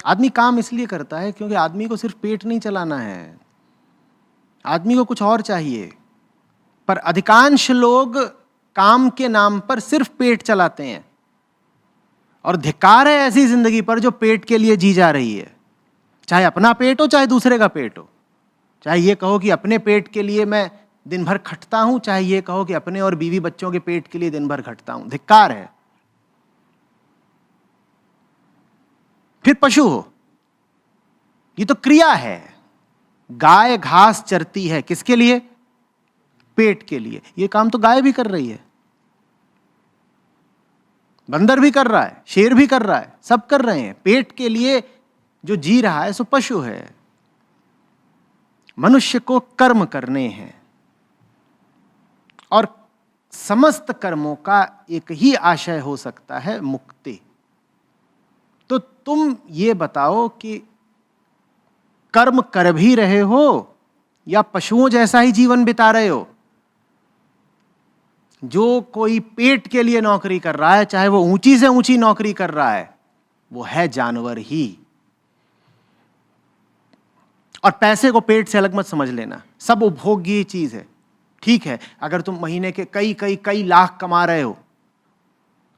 आदमी काम इसलिए करता है क्योंकि आदमी को सिर्फ पेट नहीं चलाना है, आदमी को कुछ और चाहिए। पर अधिकांश लोग काम के नाम पर सिर्फ पेट चलाते हैं, और धिक्कार है ऐसी जिंदगी पर जो पेट के लिए जी जा रही है, चाहे अपना पेट हो चाहे दूसरे का पेट हो। चाहे ये कहो कि अपने पेट के लिए मैं दिन भर खटता हूं, चाहे ये कहो कि अपने और बीवी बच्चों के पेट के लिए दिन भर खटता हूं, धिक्कार है। फिर पशु हो, ये तो क्रिया है। गाय घास चरती है, किसके लिए? पेट के लिए। ये काम तो गाय भी कर रही है, बंदर भी कर रहा है, शेर भी कर रहा है, सब कर रहे हैं। पेट के लिए जो जी रहा है सो पशु है। मनुष्य को कर्म करने हैं, और समस्त कर्मों का एक ही आशय हो सकता है, मुक्ति। तो तुम ये बताओ कि कर्म कर भी रहे हो या पशुओं जैसा ही जीवन बिता रहे हो? जो कोई पेट के लिए नौकरी कर रहा है, चाहे वो ऊंची से ऊंची नौकरी कर रहा है, वो है जानवर ही। और पैसे को पेट से अलग मत समझ लेना, सब उपभोग्य चीज है। ठीक है, अगर तुम महीने के कई कई कई लाख कमा रहे हो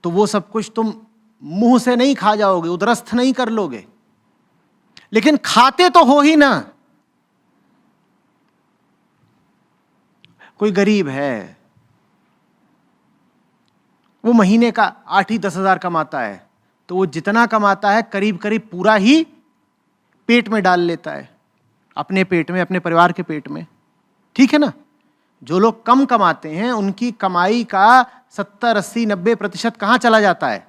तो वो सब कुछ तुम मुंह से नहीं खा जाओगे, उदरस्थ नहीं कर लोगे, लेकिन खाते तो हो ही ना। कोई गरीब है, वो महीने का 8 ही 10 हजार कमाता है, तो वो जितना कमाता है करीब करीब पूरा ही पेट में डाल लेता है, अपने पेट में, अपने परिवार के पेट में। ठीक है ना? जो लोग कम कमाते हैं उनकी कमाई का 70, 80, 90% कहां चला जाता है?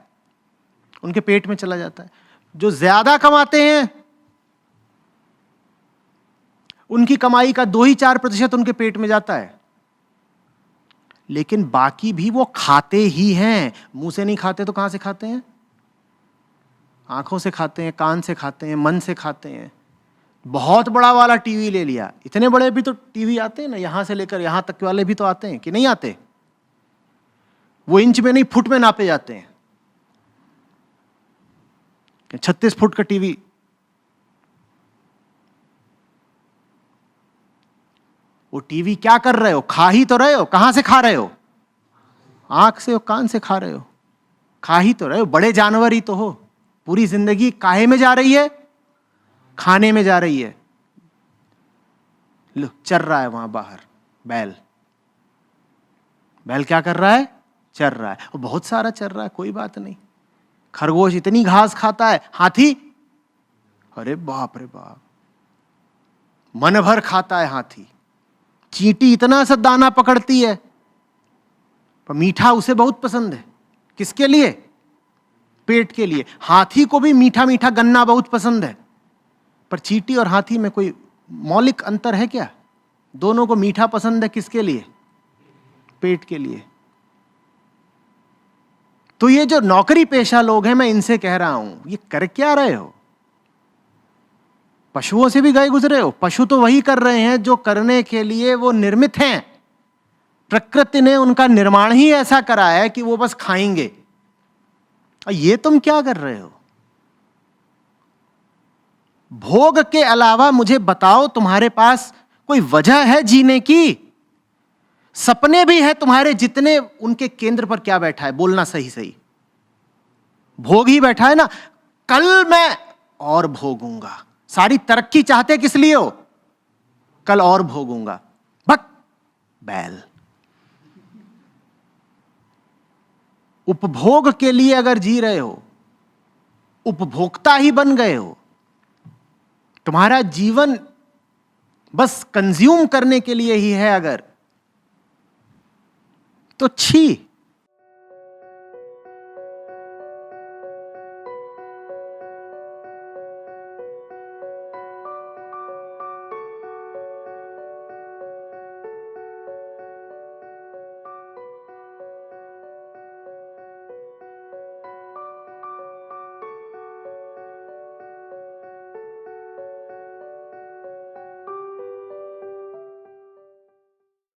उनके पेट में चला जाता है। जो ज्यादा कमाते हैं उनकी कमाई का 2 ही 4% उनके पेट में जाता है, लेकिन बाकी भी वो खाते ही हैं। मुंह से नहीं खाते तो कहां से खाते हैं? आंखों से खाते हैं, कान से खाते हैं, मन से खाते हैं। बहुत बड़ा वाला टीवी ले लिया, इतने बड़े भी तो टीवी आते हैं ना, यहां से लेकर यहां तक वाले भी तो आते हैं कि नहीं आते? वो इंच में नहीं, फुट में नापे जाते हैं। 36 फुट का टीवी, वो टीवी क्या कर रहे हो? खा ही तो रहे हो। कहां से खा रहे हो? आंख से और कान से खा रहे हो। खा ही तो रहे हो, बड़े जानवर ही तो हो। पूरी जिंदगी काहे में जा रही है? खाने में जा रही है। लो, चर रहा है वहां बाहर बैल। बैल क्या कर रहा है? चर रहा है, और बहुत सारा चर रहा है, कोई बात नहीं। खरगोश इतनी घास खाता है, हाथी अरे बाप रे बाप, मन भर खाता है हाथी। चींटी इतना सा दाना पकड़ती है, पर मीठा उसे बहुत पसंद है। किसके लिए? पेट के लिए। हाथी को भी मीठा मीठा गन्ना बहुत पसंद है, पर चींटी और हाथी में कोई मौलिक अंतर है क्या? दोनों को मीठा पसंद है, किसके लिए? पेट के लिए। तो ये जो नौकरी पेशा लोग हैं, मैं इनसे कह रहा हूं, ये कर क्या रहे हो? पशुओं से भी गए गुजरे हो। पशु तो वही कर रहे हैं जो करने के लिए वो निर्मित हैं। प्रकृति ने उनका निर्माण ही ऐसा करा है कि वो बस खाएंगे। और ये तुम क्या कर रहे हो? भोग के अलावा मुझे बताओ, तुम्हारे पास कोई वजह है जीने की? सपने भी है तुम्हारे जितने, उनके केंद्र पर क्या बैठा है? बोलना सही सही। भोग ही बैठा है ना। कल मैं और भोगूंगा। सारी तरक्की चाहते किस लिए हो? कल और भोगूंगा। बक बैल। उपभोग के लिए अगर जी रहे हो, उपभोक्ता ही बन गए हो, तुम्हारा जीवन बस कंज्यूम करने के लिए ही है अगर, तो छी।